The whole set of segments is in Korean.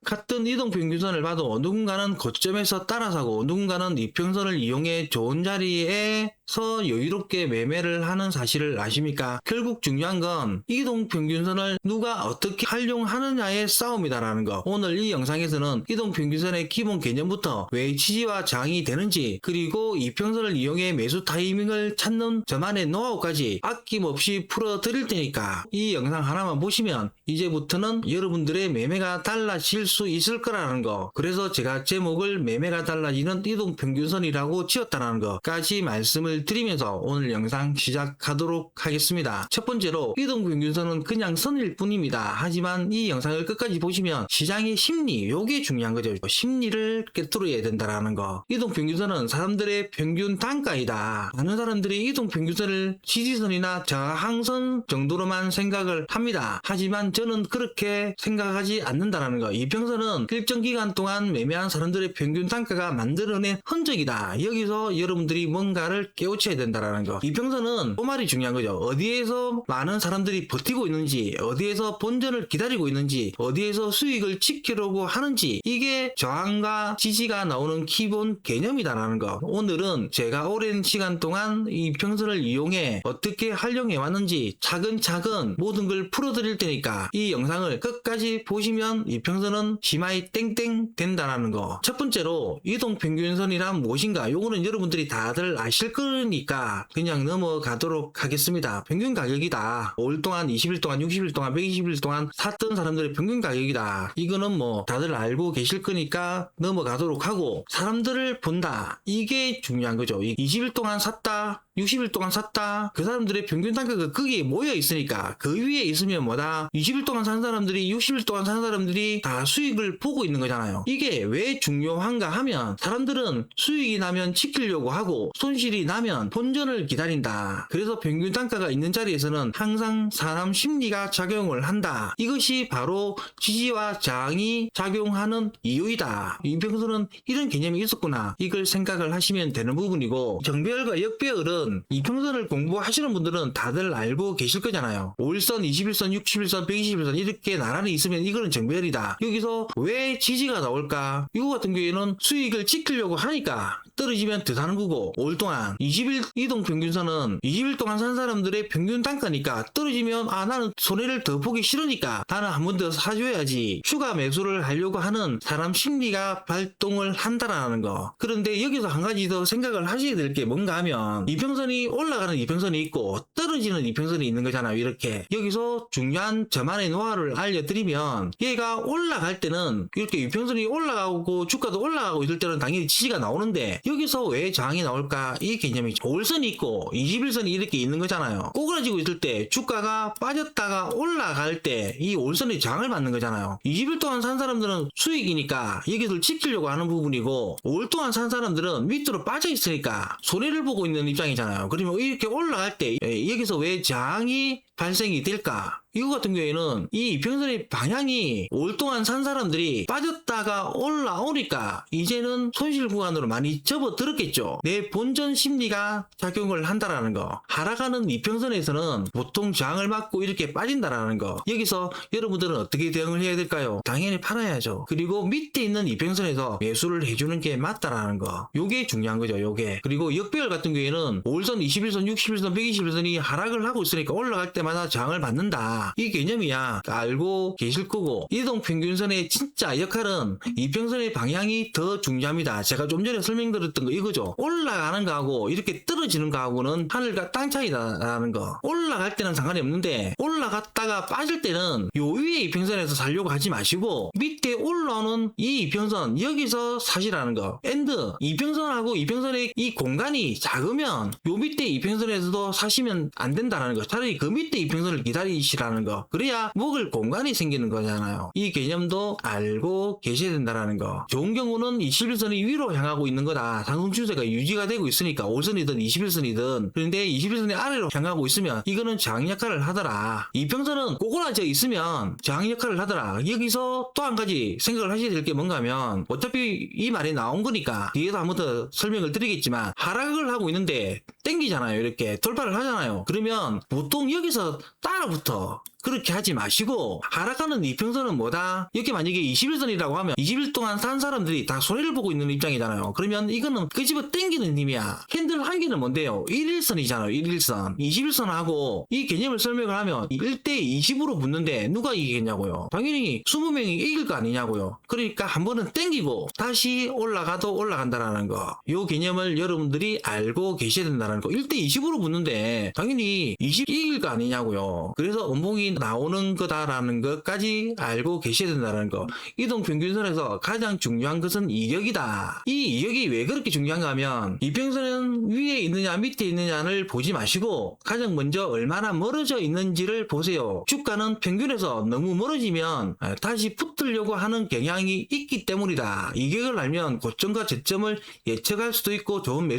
같은 이동평균선을 봐도 누군가는 고점에서 따라사고 누군가는 이평선을 이용해 좋은 자리에서 여유롭게 매매를 하는 사실을 아십니까? 결국 중요한 건 이동평균선을 누가 어떻게 활용하느냐의 싸움이다라는 거. 오늘 이 영상에서는 이동평균선의 기본 개념부터 왜 지지와 저항이 되는지, 그리고 이평선을 이용해 매수 타이밍을 찾는 저만의 노하우까지 아낌없이 풀어드릴 테니까 이 영상 하나만 보시면 이제부터는 여러분들의 매매가 달라질 수 있을 거라는 거. 그래서 제가 제목을 매매가 달라지는 이동평균선이라고 지었다는 거까지 말씀을 드리면서 오늘 영상 시작하도록 하겠습니다. 첫 번째로 이동평균선은 그냥 선일 뿐입니다. 하지만 이 영상을 끝까지 보시면 시장의 심리, 요게 중요한 거죠. 심리를 꿰뚫어야 된다는 거. 이동평균선은 사람들의 평균 단가이다. 많은 사람들이 이동평균선을 지지선이나 저항선 정도로만 생각을 합니다. 하지만 저는 그렇게 생각하지 않는다는 거. 이평선은 일정 기간 동안 매매한 사람들의 평균 단가가 만들어낸 흔적이다. 여기서 여러분들이 뭔가를 깨우쳐야 된다는 거. 이평선은 그 말이 중요한 거죠. 어디에서 많은 사람들이 버티고 있는지, 어디에서 본전을 기다리고 있는지, 어디에서 수익을 지키려고 하는지, 이게 저항과 지지가 나오는 기본 개념이다라는 거. 오늘은 제가 오랜 시간 동안 이 평선을 이용해 어떻게 활용해 왔는지 차근차근 모든 걸 풀어드릴 테니까 이 영상을 끝까지 보시면 이평선은 심하이 땡땡 된다라는 거. 첫 번째로 이동평균선이란 무엇인가? 요거는 여러분들이 다들 아실 거니까 그냥 넘어가도록 하겠습니다. 평균 가격이다. 5일 동안, 20일 동안, 60일 동안, 120일 동안 샀던 사람들의 평균 가격이다. 이거는 뭐 다들 알고 계실 거니까 넘어가도록 하고, 사람들을 본다. 이게 중요한 거죠. 20일 동안 샀다, 60일 동안 샀다. 그 사람들의 평균 단가가 거기에 모여 있으니까 그 위에 있으면 뭐다? 20일 동안 산 사람들이, 60일 동안 산 사람들이 다 수익을 보고 있는 거잖아요. 이게 왜 중요한가 하면 사람들은 수익이 나면 지키려고 하고 손실이 나면 본전을 기다린다. 그래서 평균 단가가 있는 자리에서는 항상 사람 심리가 작용을 한다. 이것이 바로 지지와 저항이 작용하는 이유이다. 이평선은 이런 개념이 있었구나. 이걸 생각을 하시면 되는 부분이고, 정배열과 역배열은 이평선을 공부하시는 분들은 다들 알고 계실 거잖아요. 5일선, 21선, 60일선, 120일선 이렇게 나란히 있으면 이거는 정배열이다. 여기서 왜 지지가 나올까? 이거 같은 경우에는 수익을 지키려고 하니까 떨어지면 더 사는 거고, 5일 동안 20일 이동평균선은 20일 동안 산 사람들의 평균 단가니까 떨어지면 나는 손해를 더 보기 싫으니까 나는 한 번 더 사줘야지, 추가 매수를 하려고 하는 사람 심리가 발동을 한다라는 거. 그런데 여기서 한 가지 더 생각을 하셔야 될 게 뭔가 하면 이평선이 올라가는 이평선이 있고 떨어지는 이평선이 있는 거잖아요. 이렇게 여기서 중요한 저만의 노하우를 알려드리면, 얘가 올라갈 때는 이렇게 이평선이 올라가고 주가도 올라가고 있을 때는 당연히 지지가 나오는데, 여기서 왜 저항이 나올까? 이 개념이 5일선이 있고 21선이 이렇게 있는 거잖아요. 꼬그라지고 있을 때 주가가 빠졌다가 올라갈 때 이 5일선이 저항을 받는 거잖아요. 20일 동안 산 사람들은 수익이니까 여기를 지키려고 하는 부분이고, 5일 동안 산 사람들은 밑으로 빠져 있으니까 손해를 보고 있는 입장이잖아요. 그러면 이렇게 올라갈 때 여기서 왜 저항이 발생이 될까? 이거 같은 경우에는 이 이평선의 방향이 5일 동안 산 사람들이 빠졌다가 올라오니까 이제는 손실 구간으로 많이 접어들었겠죠. 내 본전 심리가 작용을 한다라는 거. 하락하는 이평선에서는 보통 저항을 맞고 이렇게 빠진다라는 거. 여기서 여러분들은 어떻게 대응을 해야 될까요? 당연히 팔아야죠. 그리고 밑에 있는 이평선에서 매수를 해주는 게 맞다라는 거. 요게 중요한 거죠. 요게. 그리고 역배열 같은 경우에는 5일선, 21선, 60일선, 120일선이 하락을 하고 있으니까 올라갈 때마다 저항을 받는다. 이 개념이야 알고 계실 거고, 이동평균선의 진짜 역할은 이평선의 방향이 더 중요합니다. 제가 좀 전에 설명드렸던 거 이거죠. 올라가는 거하고 이렇게 떨어지는 거하고는 하늘과 땅 차이다라는 거. 올라갈 때는 상관이 없는데 올라갔다가 빠질 때는 요 위에 이평선에서 살려고 하지 마시고 밑에 올라오는 이 이평선 여기서 사시라는 거. 엔드 이평선하고 이평선의 이 공간이 작으면 요 밑에 이평선에서도 사시면 안 된다라는 거. 차라리 그 밑에 이평선을 기다리시라는 거. 그래야 먹을 공간이 생기는 거잖아요. 이 개념도 알고 계셔야 된다는 거. 좋은 경우는 21선이 위로 향하고 있는 거다. 상승 추세가 유지가 되고 있으니까 5선이든 21선이든. 그런데 21선이 아래로 향하고 있으면 이거는 저항 역할을 하더라. 이평선은 꼬그라져 있으면 저항 역할을 하더라. 여기서 또 한 가지 생각을 하셔야 될 게 뭔가 하면, 어차피 이 말이 나온 거니까 뒤에서 한 번 더 설명을 드리겠지만, 하락을 하고 있는데 땡기잖아요. 이렇게 돌파를 하잖아요. 그러면 보통 여기서 따라붙어. 그렇게 하지 마시고 하락하는 이평선은 뭐다? 이렇게 만약에 21선이라고 하면 20일 동안 산 사람들이 다 손해를 보고 있는 입장이잖아요. 그러면 이거는 끄집어 당기는 힘이야. 캔들 한 개는 뭔데요? 1일선이잖아요. 1일선. 21선하고 이 개념을 설명을 하면 1대 20으로 붙는데 누가 이기겠냐고요. 당연히 20명이 이길 거 아니냐고요. 그러니까 한 번은 당기고 다시 올라가도 올라간다라는 거. 요 개념을 여러분들이 알고 계셔야 된다는 거. 1대 20으로 붙는데 당연히 20 이길 거 아니냐고요. 그래서 음봉이 나오는 거다라는 것까지 알고 계셔야 된다는 거. 이동평균선에서 가장 중요한 것은 이격이다. 이 이격이 왜 그렇게 중요한가 하면 이평선은 위에 있느냐 밑에 있느냐를 보지 마시고 가장 먼저 얼마나 멀어져 있는지를 보세요. 주가는 평균에서 너무 멀어지면 다시 붙으려고 하는 경향이 있기 때문이다. 이격을 알면 고점과 저점을 예측할 수도 있고 좋은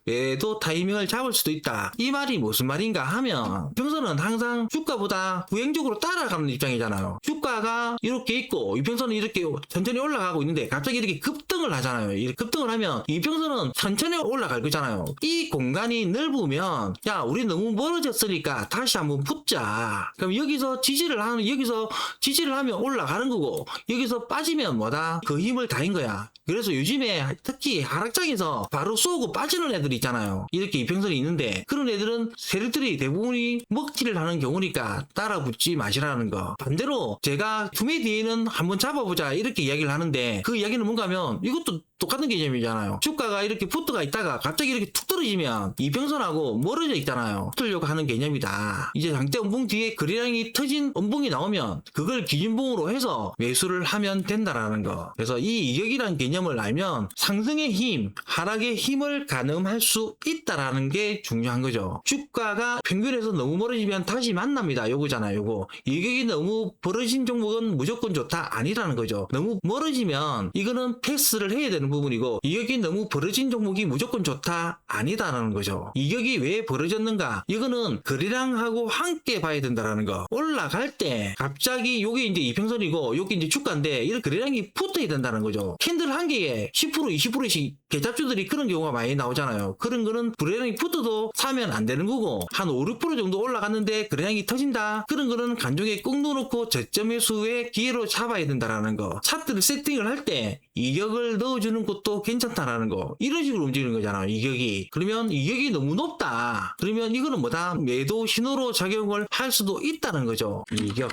매도 타이밍을 잡을 수도 있다. 이 말이 무슨 말인가 하면 이평선은 항상 주가보다 부행적으로 따라가는 입장이잖아요. 주가가 이렇게 있고 이평선은 이렇게 천천히 올라가고 있는데 갑자기 이렇게 급등을 하잖아요. 이렇게 급등을 하면 이평선은 천천히 올라갈 거잖아요. 이 공간이 넓으면 야 우리 너무 멀어졌으니까 다시 한번 붙자. 그럼 여기서 지지를 하면 올라가는 거고 여기서 빠지면 뭐다? 그 힘을 다인 거야. 그래서 요즘에 특히 하락장에서 바로 쏘고 빠지는 애들이 있잖아요. 이렇게 이평선이 있는데 그런 애들은 세력들이 대부분이 먹튀를 하는 경우니까 따라 붙지 마시라는 거. 반대로 제가 투매 뒤에는 한번 잡아보자 이렇게 이야기를 하는데 그 이야기는 뭔가 하면 이것도 똑같은 개념이잖아요. 주가가 이렇게 붙어가 있다가 갑자기 이렇게 툭 떨어지면 이평선하고 멀어져 있잖아요. 붙으려고 하는 개념이다. 이제 장대 음봉 뒤에 거래량이 터진 음봉이 나오면 그걸 기준봉으로 해서 매수를 하면 된다라는 거. 그래서 이 이격이라는 개념을 알면 상승의 힘, 하락의 힘을 가늠할 수 있다라는 게 중요한 거죠. 주가가 평균에서 너무 멀어지면 다시 만납니다. 요거잖아요. 요거. 이격이 너무 벌어진 종목은 무조건 좋다 아니라는 거죠. 너무 멀어지면 이거는 패스를 해야 되는 부분이고 이격이 너무 벌어진 종목이 무조건 좋다 아니다라는 거죠. 이격이 왜 벌어졌는가? 이거는 거래량하고 함께 봐야 된다라는 거. 올라갈 때 갑자기 요게 이제 이평선이고 요게 이제 주가인데 이런 거래량이 붙어야 된다는 거죠. 캔들 한 개에 10% 20%씩 개잡주들이 그런 경우가 많이 나오잖아요. 그런 거는 거래량이 붙어도 사면 안 되는 거고 한 5, 6% 정도 올라갔는데 거래량이 터진다. 그런 거는 간종에 꾹 눌러놓고 저점 매수의 기회로 잡아야 된다라는 거. 차트를 세팅을 할 때 이격을 넣어주는 것도 괜찮다라는 거. 이런 식으로 움직이는 거잖아요. 이격이. 그러면 이격이 너무 높다. 그러면 이거는 뭐다? 매도 신호로 작용을 할 수도 있다는 거죠. 이격.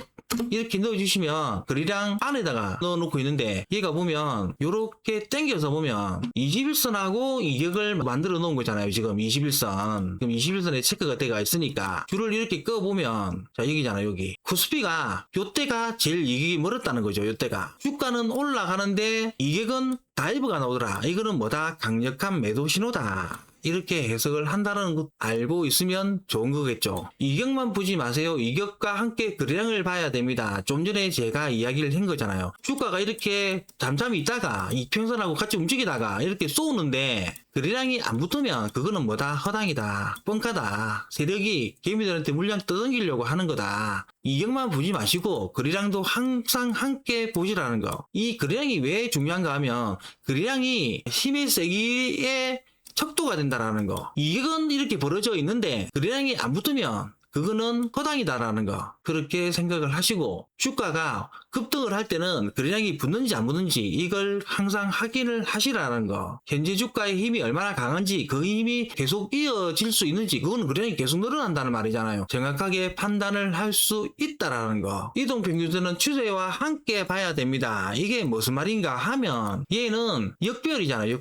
이렇게 넣어주시면 거래량 안에다가 넣어놓고 있는데 얘가 보면 이렇게 당겨서 보면 21선하고 이격을 만들어 놓은 거잖아요. 지금 21선. 그럼 21선에 체크가 돼가 있으니까 줄을 이렇게 꺼보면 자 여기잖아요. 여기 코스피가 요때가 제일 이격이 멀었다는 거죠. 요때가 주가는 올라가는데 이격은 다이브가 나오더라. 이거는 뭐다? 강력한 매도 신호다. 이렇게 해석을 한다는 것 알고 있으면 좋은 거겠죠. 이격만 보지 마세요. 이격과 함께 거래량을 봐야 됩니다. 좀 전에 제가 이야기를 한 거잖아요. 주가가 이렇게 잠잠히 있다가 이평선하고 같이 움직이다가 이렇게 쏘는데 거래량이 안 붙으면 그거는 뭐다? 허당이다. 뻥카다. 세력이 개미들한테 물량 떠넘기려고 하는 거다. 이격만 보지 마시고 거래량도 항상 함께 보시라는 거. 이 거래량이 왜 중요한가 하면 거래량이 힘의 세기에 척도가 된다라는 거. 이건 이렇게 벌어져 있는데 거래량이 안 붙으면 그거는 허당이다라는 거. 그렇게 생각을 하시고 주가가 급등을 할 때는 거래량이 붙는지 안 붙는지 이걸 항상 확인을 하시라는 거. 현재 주가의 힘이 얼마나 강한지 그 힘이 계속 이어질 수 있는지 그거는 거래량이 계속 늘어난다는 말이잖아요. 정확하게 판단을 할 수 있다라는 거. 이동평균선은 추세와 함께 봐야 됩니다. 이게 무슨 말인가 하면 얘는 역별이잖아요.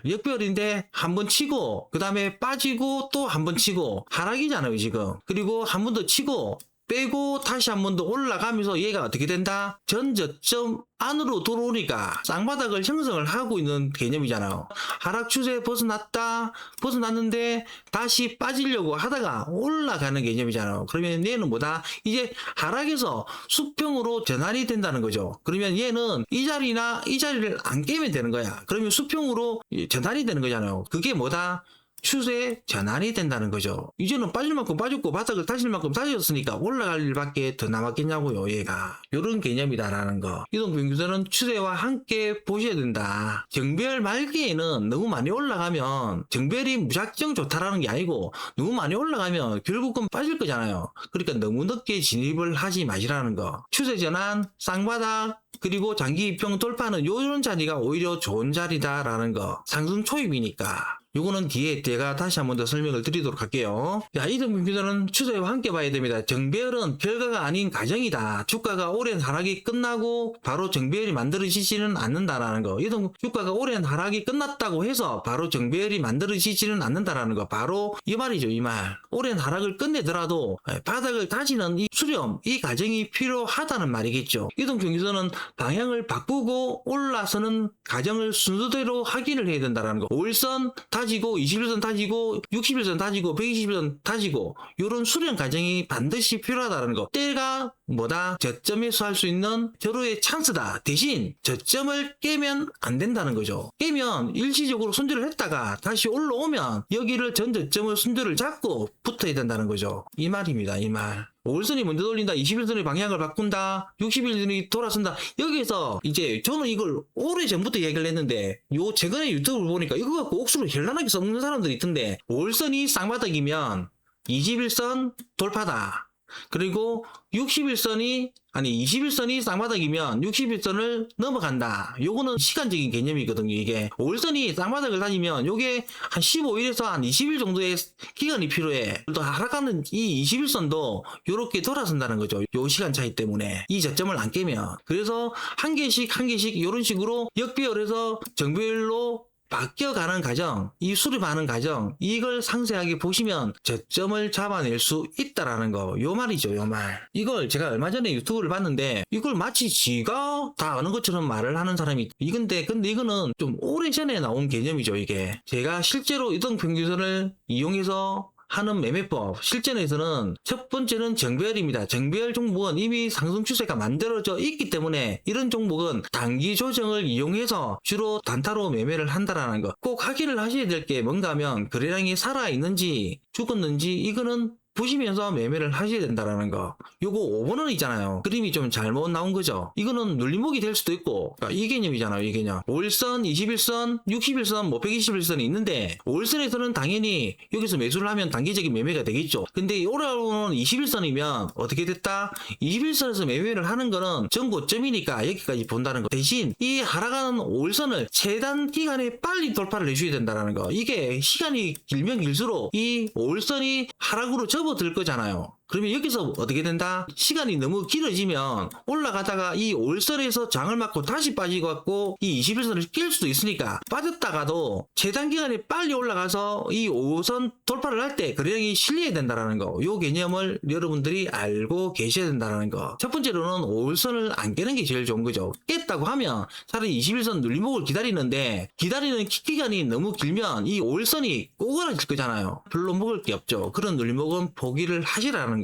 역별인데 한번 치고 그 다음에 빠지고 또 한번 치고 하락이잖아요. 지금. 그리고 한 번 더 치고 빼고 다시 한 번 더 올라가면서 얘가 어떻게 된다? 전 저점 안으로 들어오니까 쌍바닥을 형성을 하고 있는 개념이잖아요. 하락 추세 벗어났는데 다시 빠지려고 하다가 올라가는 개념이잖아요. 그러면 얘는 뭐다? 이제 하락에서 수평으로 전환이 된다는 거죠. 그러면 얘는 이 자리나 이 자리를 안 깨면 되는 거야. 그러면 수평으로 전환이 되는 거잖아요. 그게 뭐다? 추세 전환이 된다는 거죠. 이제는 빠질 만큼 빠졌고 바닥을 다질 만큼 다졌으니까 올라갈 일밖에 더 남았겠냐고요. 얘가 이런 개념이다라는 거. 이동평균선은 추세와 함께 보셔야 된다. 정배열 말기에는 너무 많이 올라가면 정배열이 무작정 좋다라는 게 아니고 너무 많이 올라가면 결국은 빠질 거잖아요. 그러니까 너무 늦게 진입을 하지 마시라는 거. 추세 전환, 쌍바닥, 그리고 장기 입평 돌파는 이런 자리가 오히려 좋은 자리다라는 거. 상승 초입이니까. 요거는 뒤에 제가 다시 한번 더 설명을 드리도록 할게요. 자, 이동평균선은 추세와 함께 봐야 됩니다. 정배열은 결과가 아닌 과정이다. 주가가 오랜 하락이 끝나고 바로 정배열이 만들어지지는 않는다라는 거. 주가가 오랜 하락이 끝났다고 해서 바로 정배열이 만들어지지는 않는다라는 거. 바로 이 말이죠, 이 말. 오랜 하락을 끝내더라도 바닥을 다지는 이 수렴, 이 과정이 필요하다는 말이겠죠. 이동평균선은 방향을 바꾸고 올라서는 과정을 순서대로 확인을 해야 된다는 거. 5일선 다지고 21선 다지고 60일선 다지고 120일선 다지고 이런 수련 과정이 반드시 필요하다는 거. 때가 뭐다? 저점에서 할 수 있는 절호의 찬스다. 대신 저점을 깨면 안 된다는 거죠. 깨면 일시적으로 손절을 했다가 다시 올라오면 여기를 전 저점을 손절을 잡고 붙어야 된다는 거죠. 이 말입니다. 이 말. 5일선이 먼저 돌린다. 21선의 방향을 바꾼다. 60일선이 돌아선다. 여기에서 이제 저는 이걸 오래 전부터 얘기를 했는데 요 최근에 유튜브를 보니까 이거 갖고 옥수로 현란하게 써먹는 사람들이 있던데 5일선이 쌍바닥이면 21선 돌파다. 그리고 21선이 쌍바닥이면 60일선을 넘어간다. 요거는 시간적인 개념이거든요. 이게 5일선이 쌍바닥을 다니면 요게 한 15일에서 한 20일 정도의 기간이 필요해. 또 하락하는 이 21선도 요렇게 돌아선다는 거죠. 요 시간 차이 때문에 이 저점을 안 깨면. 그래서 한 개씩 요런 식으로 역배열에서 정배열로 바뀌어가는 과정, 이 수립하는 과정, 이걸 상세하게 보시면 저점을 잡아낼 수 있다라는 거. 요 말이죠, 요 말. 이걸 제가 얼마 전에 유튜브를 봤는데 이걸 마치 지가 다 아는 것처럼 말을 하는 사람이 근데 이거는 좀 오래전에 나온 개념이죠, 이게. 제가 실제로 이동평균선을 이용해서 하는 매매법 실전에서는 첫 번째는 정배열입니다. 정배열 종목은 이미 상승 추세가 만들어져 있기 때문에 이런 종목은 단기 조정을 이용해서 주로 단타로 매매를 한다라는 거. 꼭 확인을 하셔야 될 게 뭔가 하면 거래량이 살아있는지 죽었는지 이거는 보시면서 매매를 하셔야 된다라는 거. 요거 5번은 있잖아요. 그림이 좀 잘못 나온 거죠. 이거는 눌림목이 될 수도 있고, 그러니까 이 개념이잖아요. 이 개념. 5일선, 21선, 60일선, 120일선이 있는데 5일선에서는 당연히 여기서 매수를 하면 단기적인 매매가 되겠죠. 근데 올라오는 21선이면 어떻게 됐다? 21선에서 매매를 하는 거는 전고점이니까 여기까지 본다는 거. 대신 이 하락하는 5일선을 최단 기간에 빨리 돌파를 해줘야 된다는 거. 이게 시간이 길면 길수록 이 5일선이 하락으로 접어들 거잖아요. 그러면 여기서 어떻게 된다? 시간이 너무 길어지면 올라가다가 이 5일선에서 장을 맞고 다시 빠지고 갖고 이 21선을 낄 수도 있으니까 빠졌다가도 최단 기간에 빨리 올라가서 이 5선 돌파를 할 때 거래량이 실려야 된다는 거. 요 개념을 여러분들이 알고 계셔야 된다는 거. 첫 번째로는 5일선을 안 깨는 게 제일 좋은 거죠. 깼다고 하면 차라리 21선 눌림목을 기다리는데 기다리는 기간이 너무 길면 이 5일선이 꼬그라질 거잖아요. 별로 먹을 게 없죠. 그런 눌림목은 포기를 하시라는 거.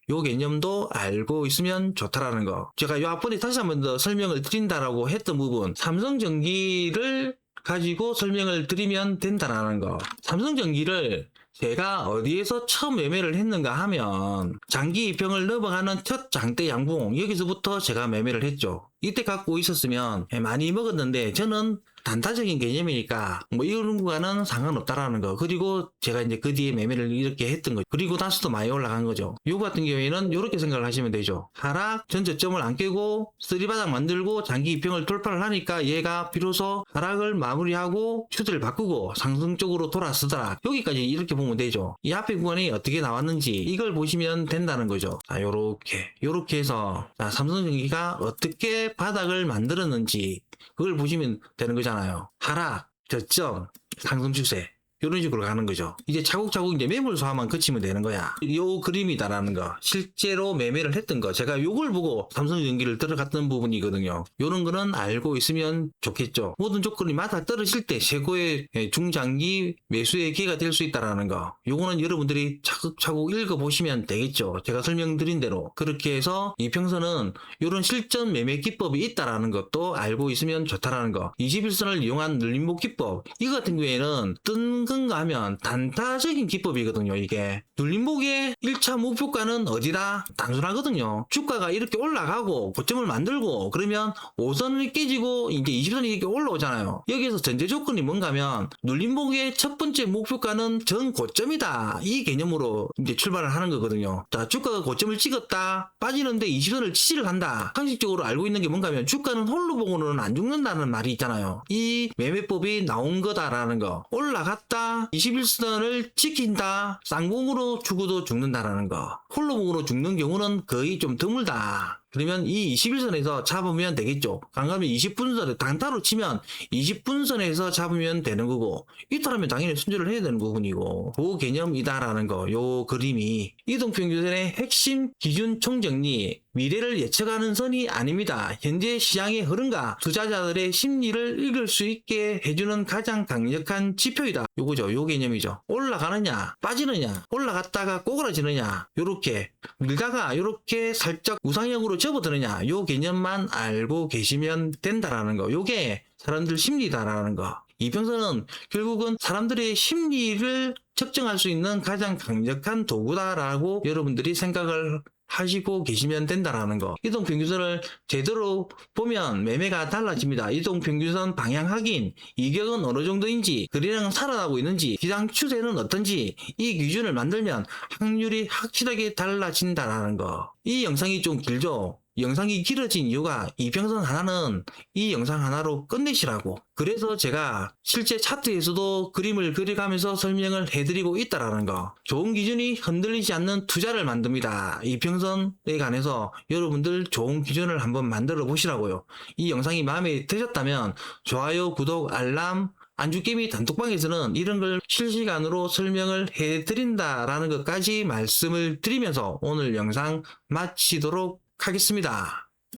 요 개념도 알고 있으면 좋다라는 거. 제가 요 앞번에 다시 한번 더 설명을 드린다라고 했던 부분, 삼성전기를 가지고 설명을 드리면 된다라는 거. 삼성전기를 제가 어디에서 처음 매매를 했는가 하면 장기 입평을 넘어가는 첫 장대 양봉, 여기서부터 제가 매매를 했죠. 이때 갖고 있었으면 많이 먹었는데 저는 단타적인 개념이니까 뭐 이런 구간은 상관없다라는 거. 그리고 제가 이제 그 뒤에 매매를 이렇게 했던 거죠. 그리고 다시도 많이 올라간 거죠. 요 같은 경우에는 이렇게 생각을 하시면 되죠. 하락 전 저점을 안 깨고 쓰리바닥 만들고 장기 입평을 돌파를 하니까 얘가 비로소 하락을 마무리하고 추세를 바꾸고 상승 쪽으로 돌아서더라. 여기까지 이렇게 보면 되죠. 이 앞에 구간이 어떻게 나왔는지 이걸 보시면 된다는 거죠. 자, 요렇게 해서 자, 삼성전기가 어떻게 바닥을 만들었는지 그걸 보시면 되는 거잖아요. 하락, 저점, 상승 추세. 이런 식으로 가는 거죠. 이제 차곡차곡 이제 매물 소화만 거치면 되는 거야. 요 그림이다라는 거. 실제로 매매를 했던 거. 제가 요걸 보고 삼성전기를 들어갔던 부분이거든요. 요런 거는 알고 있으면 좋겠죠. 모든 조건이 맞아 떨어질 때 최고의 중장기 매수의 기회가 될 수 있다라는 거. 요거는 여러분들이 차곡차곡 읽어보시면 되겠죠. 제가 설명드린 대로. 그렇게 해서 이평선은 요런 실전 매매 기법이 있다라는 것도 알고 있으면 좋다라는 거. 21선을 이용한 눌림목 기법. 이거 같은 경우에는 뜬금 건가 하면 단타적인 기법이거든요. 이게 눌림목의 1차 목표가는 어디다? 단순하거든요. 주가가 이렇게 올라가고 고점을 만들고 그러면 5선이 깨지고 이제 20선이 이렇게 올라오잖아요. 여기에서 전제 조건이 뭔가 하면 눌림목의 첫 번째 목표가는 전 고점이다, 이 개념으로 이제 출발을 하는 거거든요. 자, 주가가 고점을 찍었다, 빠지는데 20선을 지지를 한다. 상식적으로 알고 있는 게 뭔가 하면 주가는 홀로 보고는 안 죽는다는 말이 있잖아요. 이 매매법이 나온 거다라는 거. 올라갔다 21선을 지킨다, 쌍봉으로 죽어도 죽는다라는 거. 홀로 보고로 죽는 경우는 거의 좀 드물다. 그러면 이 21선에서 잡으면 되겠죠. 강하면 20분선에 단타로 치면 20분선에서 잡으면 되는 거고, 이탈하면 당연히 손절을 해야 되는 부분이고, 그 개념이다라는 거. 요 그림이 이동평균선의 핵심 기준 총정리, 미래를 예측하는 선이 아닙니다. 현재 시장의 흐름과 투자자들의 심리를 읽을 수 있게 해주는 가장 강력한 지표이다. 요거죠. 요 개념이죠. 올라가느냐 빠지느냐, 올라갔다가 꼬그라지느냐, 요렇게 밀다가 요렇게 살짝 우상향으로 접어드느냐, 요 개념만 알고 계시면 된다라는 거. 요게 사람들 심리다라는 거. 이평선은 결국은 사람들의 심리를 측정할 수 있는 가장 강력한 도구다라고 여러분들이 생각을 하시고 계시면 된다라는 거. 이동평균선을 제대로 보면 매매가 달라집니다. 이동평균선 방향 확인, 이격은 어느 정도인지, 거래량은 살아나고 있는지, 시장 추세는 어떤지, 이 기준을 만들면 확률이 확실하게 달라진다라는 거. 이 영상이 좀 길죠? 영상이 길어진 이유가 이평선 하나는 이 영상 하나로 끝내시라고. 그래서 제가 실제 차트에서도 그림을 그려가면서 설명을 해드리고 있다라는 거. 좋은 기준이 흔들리지 않는 투자를 만듭니다. 이평선에 관해서 여러분들 좋은 기준을 한번 만들어 보시라고요. 이 영상이 마음에 드셨다면 좋아요, 구독, 알람, 안주게임이 단톡방에서는 이런 걸 실시간으로 설명을 해드린다라는 것까지 말씀을 드리면서 오늘 영상 마치도록 하겠습니다.